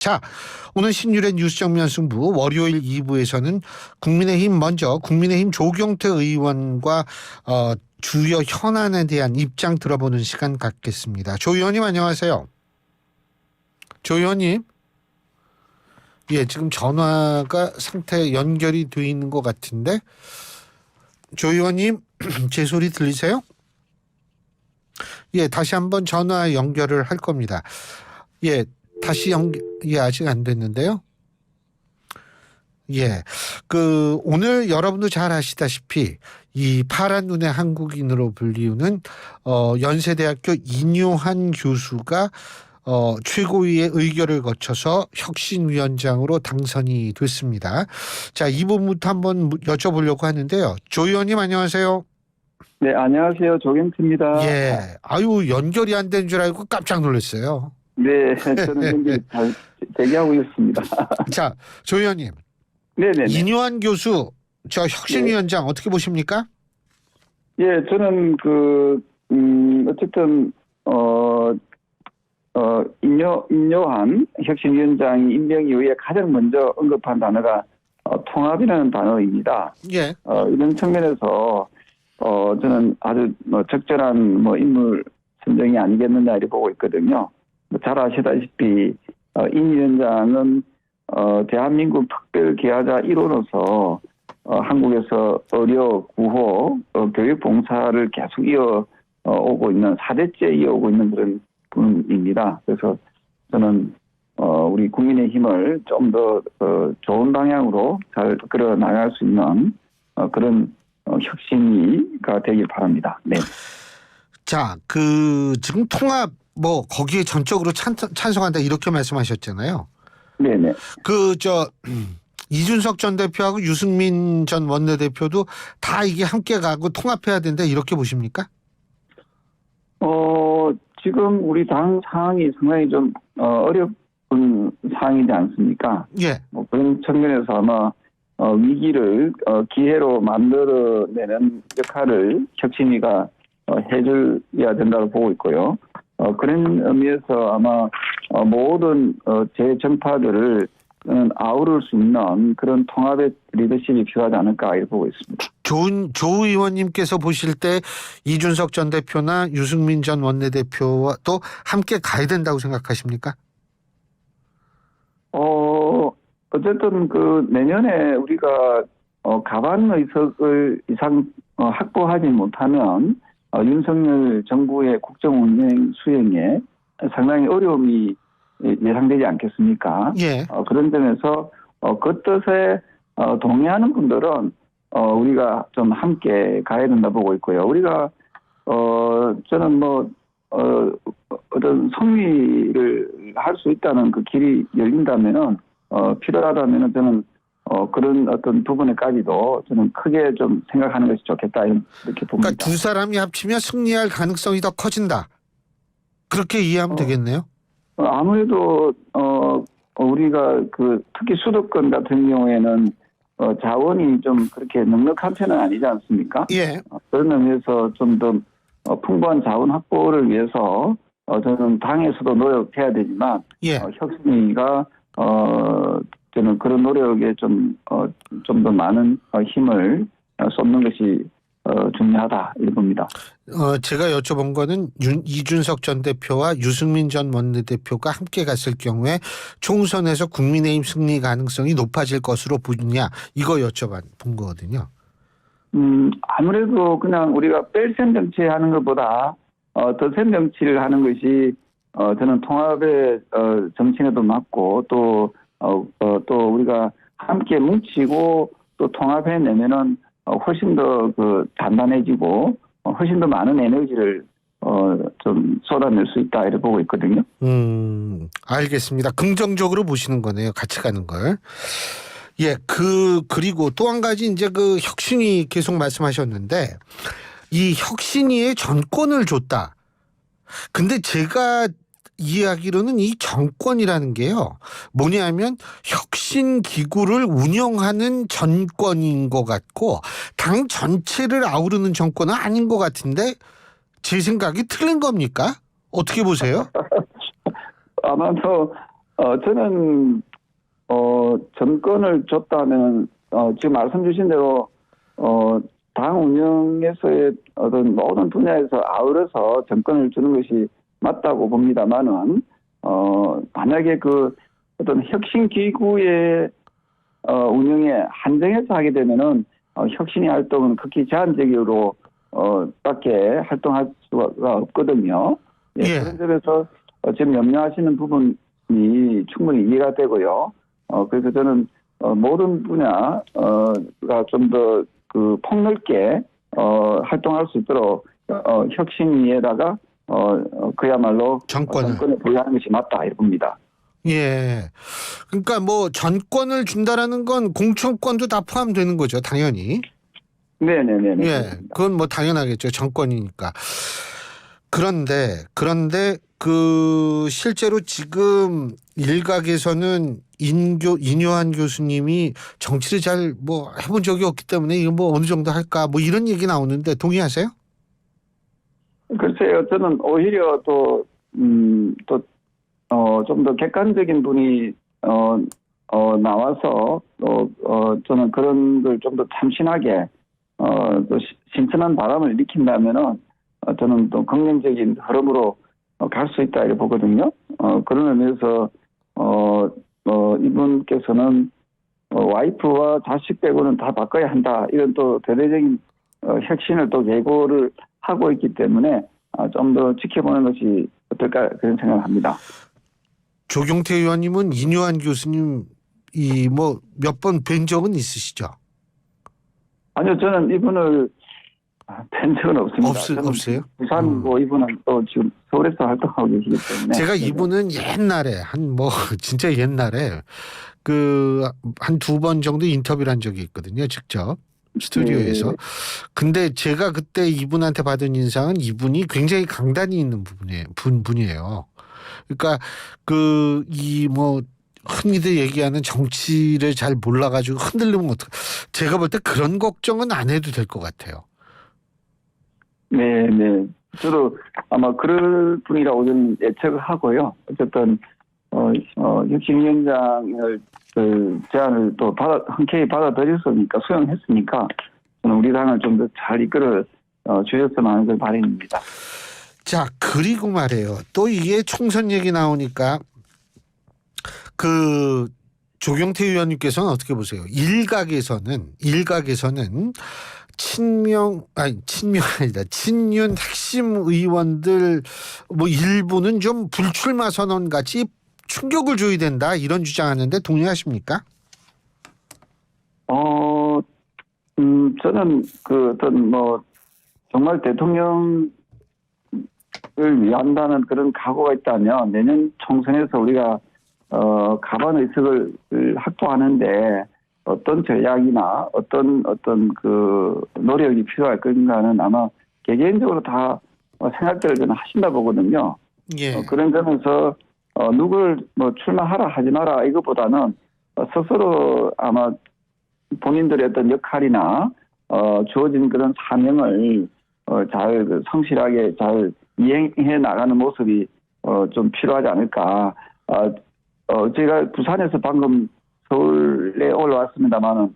자, 오늘 신율의 뉴스 정면 승부 월요일 2부에서는 국민의힘 조경태 의원과 주요 현안에 대한 입장 들어보는 시간 갖겠습니다. 조 의원님 안녕하세요. 조 의원님. 예, 지금 전화가 상태 연결이 돼 있는 것 같은데 조 의원님 제 소리 들리세요? 예, 다시 한번 전화 연결을 할 겁니다. 예, 다시 아직 안 됐는데요. 예. 오늘 여러분도 잘 아시다시피 이 파란 눈의 한국인으로 불리우는 연세대학교 이뇨한 교수가 최고위의 의결을 거쳐서 혁신위원장으로 당선이 됐습니다. 자, 이 부분부터 한번 여쭤보려고 하는데요. 조 의원님 안녕하세요. 네, 안녕하세요. 조경태입니다. 예. 아유, 연결이 안 된 줄 알고 깜짝 놀랐어요. 네, 저는 현재 잘 대기하고 있습니다. 자, 조 의원님. 네네. 이뇨한 교수, 저 혁신위원장 어떻게 보십니까? 예, 저는 어쨌든 인요한 혁신위원장이 임명 이후에 가장 먼저 언급한 단어가 통합이라는 단어입니다. 예. 이런 측면에서 저는 아주 적절한 인물 선정이 아니겠느냐 이렇게 보고 있거든요. 잘 아시다시피 임 위원장은 대한민국 특별기하자 1호로서 한국에서 의료, 구호, 교육 봉사를 계속 이어오고 있는 4대째 이어오고 있는 그런 분입니다. 그래서 저는 우리 국민의힘을 좀 더 좋은 방향으로 잘 끌어 나갈 수 있는 그런 혁신이가 되길 바랍니다. 네. 자, 지금 통합 거기에 전적으로 찬성한다 이렇게 말씀하셨잖아요. 네네. 이준석 전 대표하고 유승민 전 원내대표도 다 이게 함께 가고 통합해야 된다 이렇게 보십니까? 지금 우리 당 상황이 상당히 좀 어려운 상황이지 않습니까? 예. 그런 측면에서 아마 위기를 기회로 만들어내는 역할을 혁신위가 해줘야 된다고 보고 있고요. 그런 의미에서 아마 모든 재정파들을 아우를 수 있는 그런 통합의 리더십이 필요하지 않을까 이렇게 보고 있습니다. 조 의원님께서 보실 때 이준석 전 대표나 유승민 전 원내대표와 또 함께 가야 된다고 생각하십니까? 어쨌든 내년에 우리가 가반 의석을 이상 확보하지 못하면 윤석열 정부의 국정 운영 수행에 상당히 어려움이 예상되지 않겠습니까? 예. 그런 점에서 그 뜻에 동의하는 분들은 우리가 좀 함께 가야 된다 보고 있고요. 우리가 저는 어떤 성리를 할 수 있다는 그 길이 열린다면은 필요하다면은 저는 그런 어떤 부분에까지도 저는 크게 좀 생각하는 것이 좋겠다 이렇게 봅니다. 그러니까 두 사람이 합치면 승리할 가능성이 더 커진다. 그렇게 이해하면 되겠네요. 아무래도 우리가 특히 수도권 같은 경우에는 자원이 좀 그렇게 넉넉한 편은 아니지 않습니까? 예. 그런 의미에서 좀 더 풍부한 자원 확보를 위해서 저는 당에서도 노력해야 되지만 예. 혁신위가 저는 그런 노력에 좀 더 많은 힘을 쏟는 것이 중요하다 이렇게 봅니다. 제가 여쭤본 거는 이준석 전 대표와 유승민 전 원내대표가 함께 갔을 경우에 총선에서 국민의힘 승리 가능성이 높아질 것으로 보느냐 이거 여쭤본 거거든요. 아무래도 그냥 우리가 뺄셈 정치하는 것보다 덜셈 정치를 하는 것이 저는 통합의 정신에도 맞고 또 우리가 함께 뭉치고 또 통합해내면은 훨씬 더 단단해지고 훨씬 더 많은 에너지를 좀 쏟아낼 수 있다 이렇게 보고 있거든요. 알겠습니다. 긍정적으로 보시는 거네요. 같이 가는 걸. 예, 그리고 또 한 가지 이제 혁신위 계속 말씀하셨는데 이 혁신위에 전권을 줬다. 근데 제가 이야기로는 이 정권이라는 게요. 뭐냐면 혁신 기구를 운영하는 정권인 것 같고 당 전체를 아우르는 정권은 아닌 것 같은데 제 생각이 틀린 겁니까? 어떻게 보세요? 아마도 저는 정권을 줬다면 지금 말씀 주신 대로 당 운영에서의 어떤 모든 분야에서 아우러서 정권을 주는 것이 맞다고 봅니다만은 만약에 그 어떤 혁신 기구의 운영에 한정해서 하게 되면은 혁신의 활동은 극히 제한적으로 밖에 활동할 수가 없거든요. 예, 예. 그런 점에서 지금 염려하시는 부분이 충분히 이해가 되고요. 그래서 저는 모든 분야가 좀 더 그 폭넓게 활동할 수 있도록 혁신위에다가 그야말로 정권을. 정권을 보유하는 것이 맞다 이렇게 봅니다. 예. 그러니까 뭐 전권을 준다라는 건 공천권도 다 포함되는 거죠, 당연히. 네네네. 예. 그건 뭐 당연하겠죠, 정권이니까. 그런데 그 실제로 지금 일각에서는 인요한 교수님이 정치를 잘 뭐 해본 적이 없기 때문에 이거 뭐 어느 정도 할까 뭐 이런 얘기 나오는데 동의하세요? 글쎄요, 저는 오히려 좀 더 객관적인 분이 나와서 저는 그런 걸 좀 더 참신하게 또 신선한 바람을 일으킨다면은 저는 또 긍정적인 흐름으로 갈 수 있다 이렇게 보거든요. 그런 의미에서 이분께서는 와이프와 자식 빼고는 다 바꿔야 한다 이런 또 대대적인 혁신을 또 예고를 하고 있기 때문에 좀 더 지켜보는 것이 어떨까 그런 생각을 합니다. 조경태 의원님은 인요한 교수님 이 뭐 몇 번 뵌 적은 있으시죠? 아니요, 저는 이분을 뵌 적은 없습니다. 저는 없어요? 부산이고 이분은 또 지금 서울에서 활동하고 계시기 때문에. 제가 이분은 옛날에 한 뭐 진짜 옛날에 그 한 두 번 정도 인터뷰를 한 적이 있거든요. 직접 스튜디오에서. 네. 근데 제가 그때 이분한테 받은 인상은 이분이 굉장히 강단이 있는 분이에요. 그러니까 그 이 뭐 흔히들 얘기하는 정치를 잘 몰라가지고 흔들리면 어떡해. 제가 볼 때 그런 걱정은 안 해도 될 것 같아요. 네. 저도 아마 그럴 분이라고 저는 예측을 하고요. 어쨌든 혁신위원장을 그 제안을 또 흔쾌히 받아들였으니까 수용했으니까 저는 우리 당을 좀 더 잘 이끌어 주셨으면 하는 그 바람입니다. 자, 그리고 말이에요. 또 이게 총선 얘기 나오니까 그 조경태 의원님께서는 어떻게 보세요? 일각에서는 친윤 핵심 의원들 뭐 일부는 좀 불출마 선언 같이 충격을 줘야 된다 이런 주장하는데 동의하십니까? 저는 그 어떤 뭐 정말 대통령을 위한다는 그런 각오가 있다면 내년 총선에서 우리가 가반 의석을 확보하는데 어떤 전략이나 어떤 그 노력이 필요할 건가는 아마 개개인적으로 다 생각들을 저는 하신다 보거든요. 예. 그런 점에서 누구를 뭐 출마하라 하지 마라 이것보다는 스스로 아마 본인들의 어떤 역할이나 주어진 그런 사명을 잘 성실하게 잘 이행해 나가는 모습이 좀 필요하지 않을까. 제가 부산에서 방금 서울에 올라왔습니다만은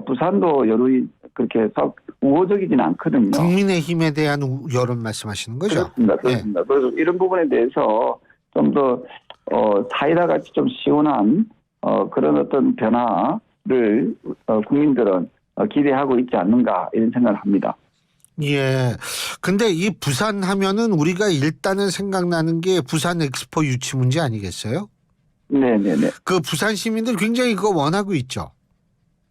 부산도 여론이 그렇게 썩 우호적이진 않거든요. 국민의힘에 대한 여론 말씀하시는 거죠? 그렇습니다. 그래서 이런 부분에 대해서 좀 더 사이다 같이 좀 시원한 그런 어떤 변화를 국민들은 기대하고 있지 않는가 이런 생각을 합니다. 예. 근데 이 부산 하면은 우리가 일단은 생각나는 게 부산 엑스포 유치 문제 아니겠어요? 네네네. 그 부산 시민들 굉장히 그거 원하고 있죠.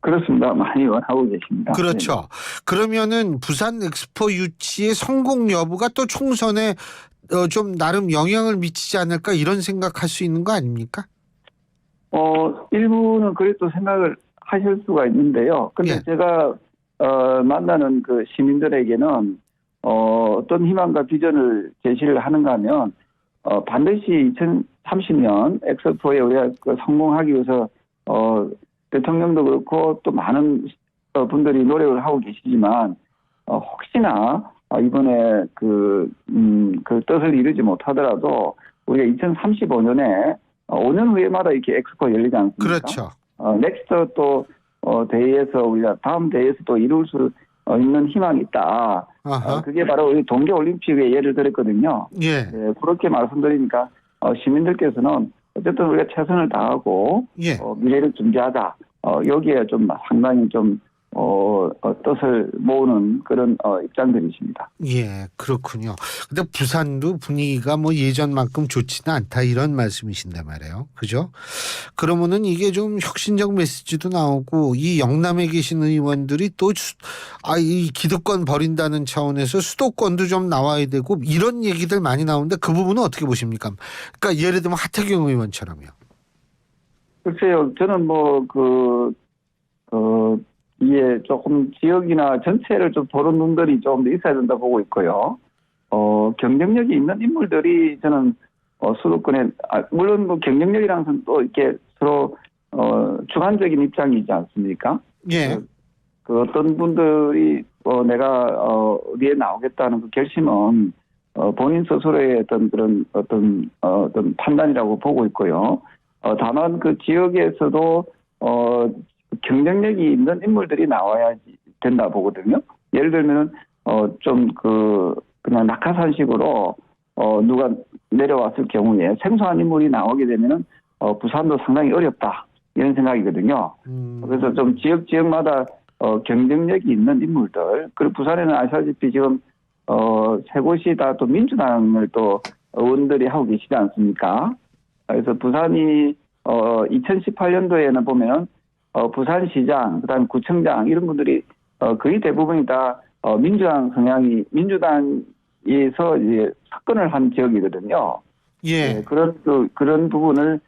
그렇습니다. 많이 원하고 계십니다. 그렇죠. 네네. 그러면은 부산 엑스포 유치의 성공 여부가 또 총선에 좀 나름 영향을 미치지 않을까 이런 생각할 수 있는 거 아닙니까? 일부는 그래도 생각을 하실 수가 있는데요. 근데 예. 제가 만나는 그 시민들에게는 어떤 희망과 비전을 제시를 하는가 하면 반드시 2030년 엑스포에 우리가 성공하기 위해서 대통령도 그렇고 또 많은 분들이 노력을 하고 계시지만 혹시나 이번에 그 뜻을 이루지 못하더라도 우리가 2035년에 5년 후에마다 이렇게 엑스포 열리지 않습니까? 그렇죠. 넥스트 또 대회에서 우리가 다음 대회에서 또 이룰 수 있는 희망이 있다. 아하. 그게 바로 우리 동계올림픽의 예를 들었거든요. 예. 네, 그렇게 말씀드리니까 시민들께서는 어쨌든 우리가 최선을 다하고 예. 미래를 준비하자. 여기에 좀 상당히 좀 뜻을 모으는 그런 입장들이십니다. 예, 그렇군요. 근데 부산도 분위기가 뭐 예전만큼 좋지는 않다 이런 말씀이신데 말이에요. 그죠? 그러면은 이게 좀 혁신적 메시지도 나오고 이 영남에 계신 의원들이 또 이 기득권 버린다는 차원에서 수도권도 좀 나와야 되고 이런 얘기들 많이 나오는데 그 부분은 어떻게 보십니까? 그러니까 예를 들면 하태경 의원처럼요. 글쎄요, 저는 이게 조금 지역이나 전체를 좀 보는 눈들이 좀 더 있어야 된다 보고 있고요. 경쟁력이 있는 인물들이 저는 수도권에 물론 뭐 경쟁력이랑은 또 이렇게 서로 주관적인 입장이지 않습니까? 예. 그 어떤 분들이 내가 어디에 나오겠다는 그 결심은 본인 스스로의 어떤 판단이라고 보고 있고요. 다만 그 지역에서도 경쟁력이 있는 인물들이 나와야 된다 보거든요. 예를 들면 그냥 낙하산식으로 누가 내려왔을 경우에 생소한 인물이 나오게 되면은 부산도 상당히 어렵다 이런 생각이거든요. 그래서 좀 지역마다 경쟁력이 있는 인물들, 그리고 부산에는 아시다시피 지금 세 곳이 다 또 민주당을 또 의원들이 하고 계시지 않습니까? 그래서 부산이 2018년도에는 보면 부산시장, 그다음에 구청장 이런 분들이 거의 대부분이 다 민주당 성향이 민주당에서 이제 석권을 한 지역이거든요. 예. 네, 그런 부분을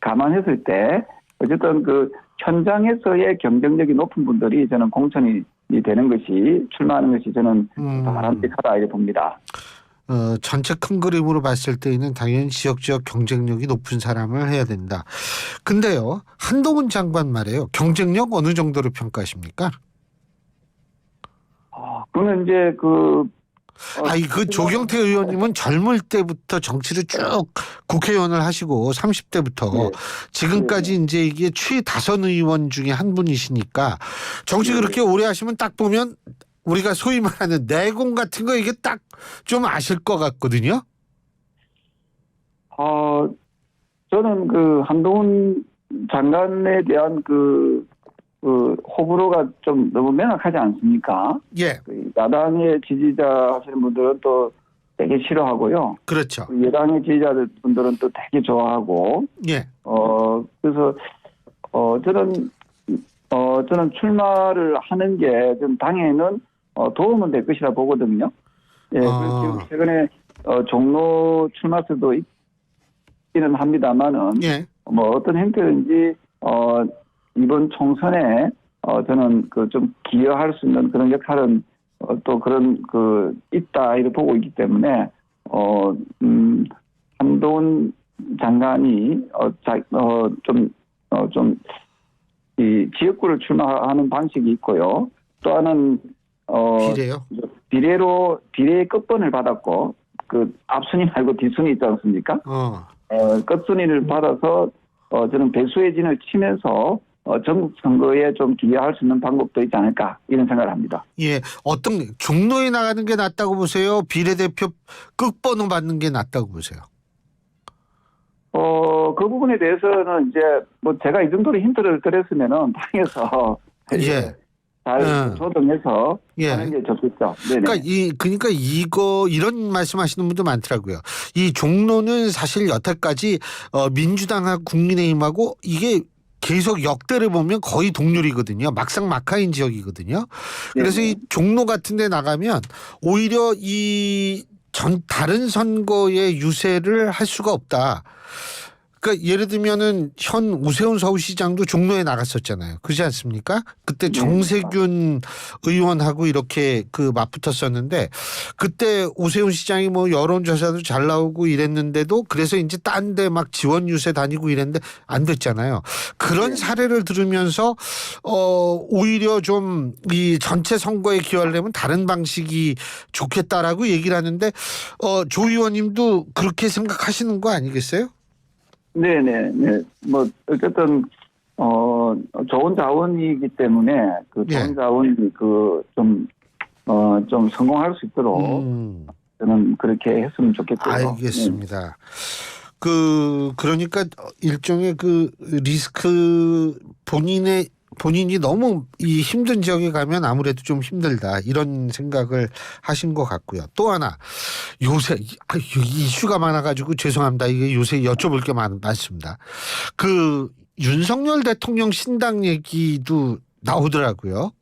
감안했을 때 어쨌든 그 현장에서의 경쟁력이 높은 분들이 저는 공천이 되는 것이 출마하는 것이 저는 바람직하다 이렇게 봅니다. 전체 큰 그림으로 봤을 때는 당연히 지역 경쟁력이 높은 사람을 해야 된다. 근데요, 한동훈 장관 말이에요. 경쟁력 어느 정도로 평가하십니까? 그러면 이제 조경태 의원님은 젊을 때부터 정치를 쭉 국회의원을 하시고 30대부터 네. 지금까지 이제 이게 최다선 의원 중에 한 분이시니까 정치 그렇게 오래 하시면 딱 보면 우리가 소위 말하는 내공 같은 거 이게 딱 좀 아실 것 같거든요. 저는 그 한동훈 장관에 대한 그 호불호가 좀 너무 명확하지 않습니까? 예. 야당의 지지자 하시는 분들은 또 되게 싫어하고요. 그렇죠. 여당의 지지자들 분들은 또 되게 좋아하고. 예. 그래서 저는 출마를 하는 게 좀 당에는 도움은 될 것이라 보거든요. 예, 그래서 지금 최근에 종로 출마세도 있기는 합니다만은 예. 뭐 어떤 형태든지 이번 총선에 저는 좀 기여할 수 있는 그런 역할은 또 그런 있다 이렇게 보고 있기 때문에 한동훈 장관이 이 지역구를 출마하는 방식이 있고요. 또 하나는 비례요? 비례의 끝번을 받았고 그 앞순위 말고 뒷순위 있지 않습니까? 끝순위를 받아서 저는 배수의 진을 치면서 전국 선거에 좀 기여할 수 있는 방법도 있지 않을까 이런 생각을 합니다. 예, 어떤 종로에 나가는 게 낫다고 보세요? 비례대표 끝번호 받는 게 낫다고 보세요? 그 부분에 대해서는 이제 뭐 제가 이 정도로 힌트를 드렸으면은 당에서 예. 잘 조정해서 하는 게 좋겠죠. 네네. 그러니까 이런 말씀하시는 분도 많더라고요. 이 종로는 사실 여태까지 민주당하고 국민의힘하고 이게 계속 역대를 보면 거의 동률이거든요. 막상 막하인 지역이거든요. 그래서 이 종로 같은 데 나가면 오히려 다른 선거의 유세를 할 수가 없다. 그러니까 예를 들면은 현 우세훈 서울시장도 종로에 나갔었잖아요. 그렇지 않습니까? 그때 정세균 의원하고 이렇게 맞붙었었는데 그때 우세훈 시장이 뭐 여론조사도 잘 나오고 이랬는데도 그래서 이제 딴 데 막 지원 유세 다니고 이랬는데 안 됐잖아요. 그런 사례를 들으면서 오히려 좀 이 전체 선거에 기여하려면 다른 방식이 좋겠다라고 얘기를 하는데 조 의원님도 그렇게 생각하시는 거 아니겠어요? 네네네. 뭐 어쨌든 좋은 자원이기 때문에 그 좋은 예. 자원이 좀 성공할 수 있도록 저는 그렇게 했으면 좋겠고요. 네. 알겠습니다. 그러니까 일종의 리스크 본인이 너무 이 힘든 지역에 가면 아무래도 좀 힘들다 이런 생각을 하신 것 같고요. 또 하나 요새 이슈가 많아가지고 죄송합니다. 이게 요새 여쭤볼 게 많습니다. 윤석열 대통령 신당 얘기도 나오더라고요.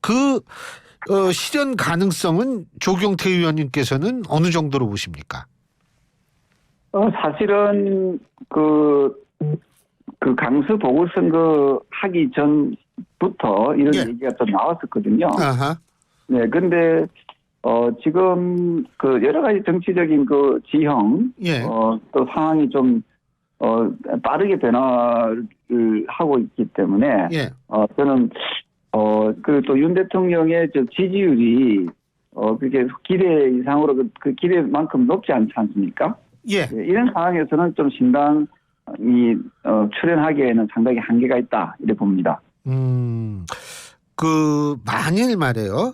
실현 가능성은 조경태 의원님께서는 어느 정도로 보십니까? 사실은 강서 보궐선거 하기 전부터 이런 예. 얘기가 좀 나왔었거든요. 아하. 네, 근데 지금 여러 가지 정치적인 지형, 예. 또 상황이 좀 빠르게 변화를 하고 있기 때문에 예. 저는 그리고 또 윤 대통령의 지지율이 그렇게 기대 이상으로 그 기대만큼 높지 않지 않습니까? 예. 이런 상황에서는 좀 신당이 출연하기에는 상당히 한계가 있다 이렇게 봅니다. 만일 말이에요.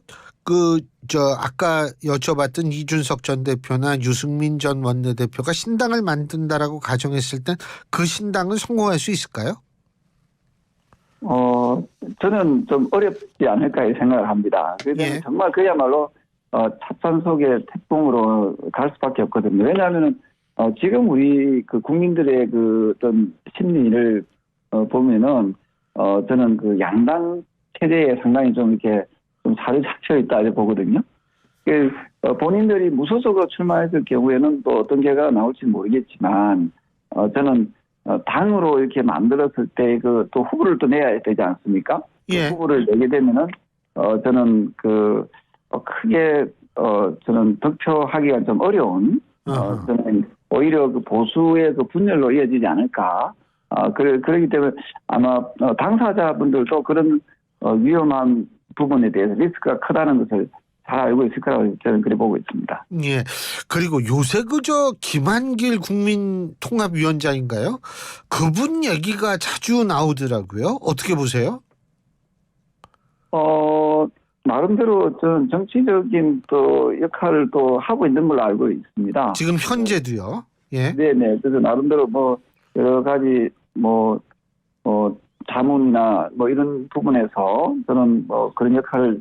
아까 여쭤봤던 이준석 전 대표나 유승민 전 원내대표가 신당을 만든다라고 가정했을 땐 그 신당은 성공할 수 있을까요? 저는 좀 어렵지 않을까 생각을 합니다. 그래서 예. 정말 그야말로 찻산 속의 태풍으로 갈 수밖에 없거든요. 왜냐하면 지금 우리 국민들의 어떤 심리를 보면은 저는 양당 체제에 상당히 좀 이렇게 좀 살이 잡혀 있다 이렇게 보거든요. 본인들이 무소속으로 출마했을 경우에는 또 어떤 결과가 나올지 모르겠지만 저는 당으로 이렇게 만들었을 때 또 후보를 또 내야 되지 않습니까? 예. 후보를 내게 되면은 저는 크게 저는 득표하기가 좀 어려운 저는 오히려 보수의 분열로 이어지지 않을까. 그렇기 때문에 아마 당사자분들도 그런 위험한 부분에 대해서 리스크가 크다는 것을 잘 알고 있을 거라고 저는 그렇게 보고 있습니다. 예. 그리고 요새 김한길 국민통합위원장인가요? 그분 얘기가 자주 나오더라고요. 어떻게 보세요? 나름대로 저는 정치적인 또 역할을 또 하고 있는 걸로 알고 있습니다. 지금 현재도요. 예. 네네. 그래서 나름대로 여러 가지 자문이나 이런 부분에서 저는 그런 역할을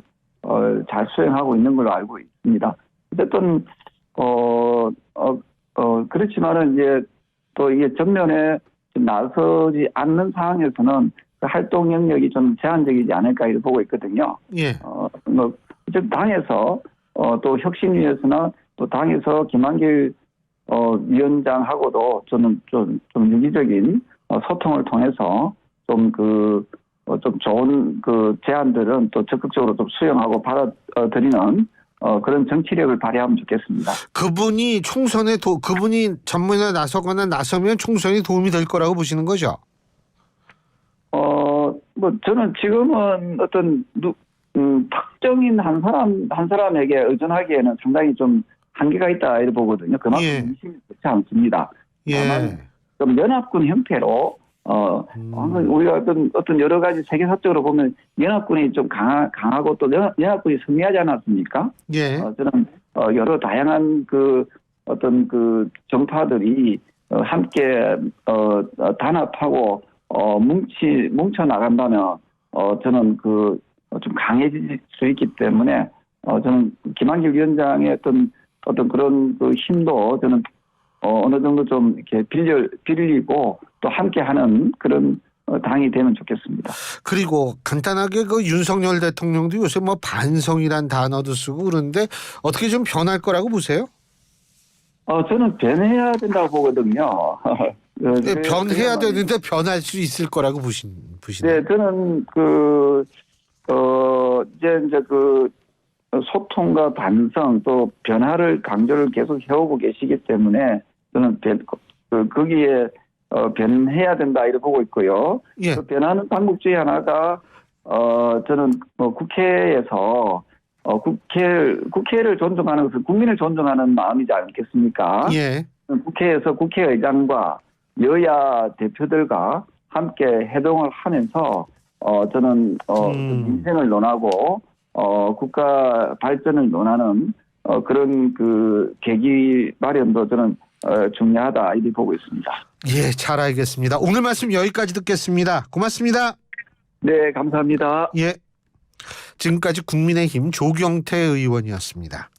잘 수행하고 있는 걸로 알고 있습니다. 어쨌든 그렇지만은 이제 또 이게 전면에 나서지 않는 상황에서는 그 활동 영역이 좀 제한적이지 않을까 이렇게 보고 있거든요. 예. 어쨌든 당에서 또 혁신위에서나 또 당에서 김한길 위원장하고도 저는 좀 유기적인 소통을 통해서 좀 좋은 제안들은 또 적극적으로 좀 수용하고 받아들이는 그런 정치력을 발휘하면 좋겠습니다. 그분이 전면에 나서면 총선에 도움이 될 거라고 보시는 거죠? 저는 지금은 어떤 특정인 한 사람에게 의존하기에는 상당히 좀 한계가 있다 이렇게 보거든요. 그만큼 예. 민심이 좋지 않습니다. 다만 예. 좀 연합군 형태로 우리가 어떤 여러 가지 세계사적으로 보면 연합군이 좀 강하고 또 연합군이 승리하지 않았습니까? 예. 저는 여러 다양한 어떤 정파들이 함께 단합하고 뭉쳐 나간다면 저는 좀 강해질 수 있기 때문에 저는 김한길 위원장의 어떤 그런 힘도 저는 어느 정도 좀 이렇게 빌리고 또 함께하는 그런 당이 되면 좋겠습니다. 그리고 간단하게 윤석열 대통령도 요새 반성이란 단어도 쓰고 그러는데 어떻게 좀 변할 거라고 보세요? 저는 변해야 된다고 보거든요. 변해야 되는데 변할 수 있을 거라고 보시나요? 네, 저는 이제 소통과 반성 또 변화를 강조를 계속 해오고 계시기 때문에 저는 거기에 변해야 된다 이렇게 보고 있고요. 예. 그 변하는 방법 중에 하나가 저는 국회에서 국회를 존중하는 것은 국민을 존중하는 마음이지 않겠습니까? 예. 국회에서 국회의장과 여야 대표들과 함께 회동을 하면서 저는 민생을 논하고 국가 발전을 논하는 그런 그 계기 마련도 저는 중요하다 이렇게 보고 있습니다. 예, 잘 알겠습니다. 오늘 말씀 여기까지 듣겠습니다. 고맙습니다. 네, 감사합니다. 예. 지금까지 국민의힘 조경태 의원이었습니다.